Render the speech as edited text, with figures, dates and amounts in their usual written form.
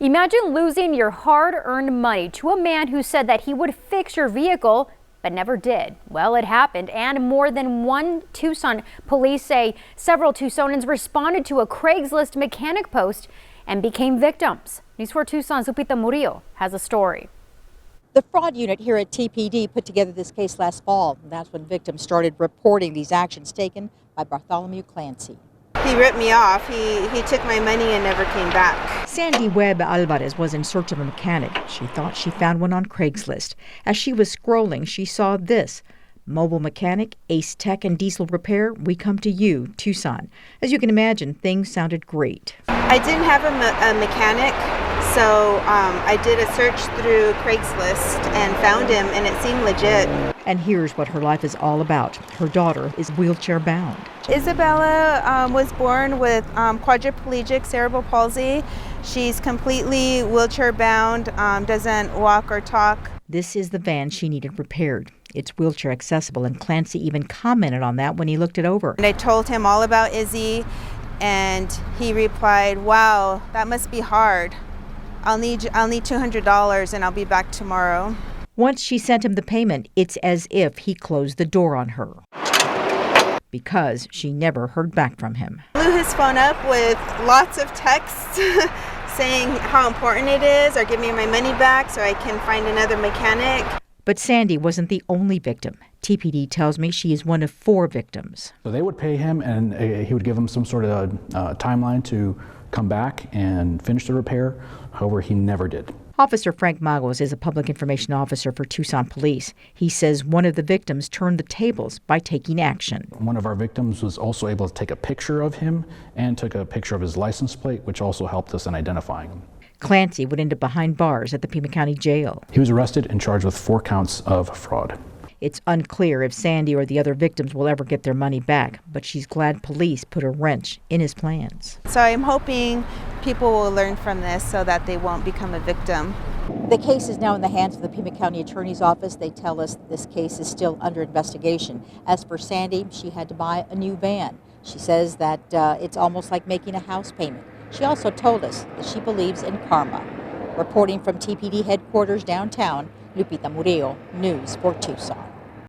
Imagine losing your hard-earned money to a man who said that he would fix your vehicle, but never did. Well, it happened, and more than one Tucson police say several Tucsonans responded to a Craigslist mechanic post and became victims. News 4 Tucson's Lupita Murillo has a story. The fraud unit here at TPD put together this case last fall. That's when victims started reporting these actions taken by Bartholomew Clancy. He ripped me off. He took my money and never came back. Sandy Webb Alvarez was in search of a mechanic. She thought she found one on Craigslist. As she was scrolling, she saw this. Mobile mechanic, Ace Tech and diesel repair, we come to you, Tucson. As you can imagine, things sounded great. I didn't have a mechanic, so I did a search through Craigslist and found him, and it seemed legit. And here's what her life is all about. Her daughter is wheelchair bound. Isabella was born with quadriplegic cerebral palsy. She's completely wheelchair bound, doesn't walk or talk. This is the van she needed repaired. It's wheelchair accessible, and Clancy even commented on that when he looked it over. And I told him all about Izzy, and he replied, "Wow, that must be hard. I'll need $200 and I'll be back tomorrow." Once she sent him the payment, it's as if he closed the door on her, because she never heard back from him. Blew his phone up with lots of texts saying how important it is, or give me my money back so I can find another mechanic. But Sandy wasn't the only victim. TPD tells me she is one of 4 victims. So they would pay him, and he would give them some sort of timeline to come back and finish the repair. However, he never did. Officer Frank Magos is a public information officer for Tucson Police. He says one of the victims turned the tables by taking action. One of our victims was also able to take a picture of him and took a picture of his license plate, which also helped us in identifying him. Clancy would end up behind bars at the Pima County Jail. He was arrested and charged with 4 counts of fraud. It's unclear if Sandy or the other victims will ever get their money back, but she's glad police put a wrench in his plans. So I'm hoping people will learn from this so that they won't become a victim. The case is now in the hands of the Pima County Attorney's Office. They tell us this case is still under investigation. As for Sandy, she had to buy a new van. She says that it's almost like making a house payment. She also told us that she believes in karma. Reporting from TPD headquarters downtown, Lupita Murillo, News 4 Tucson.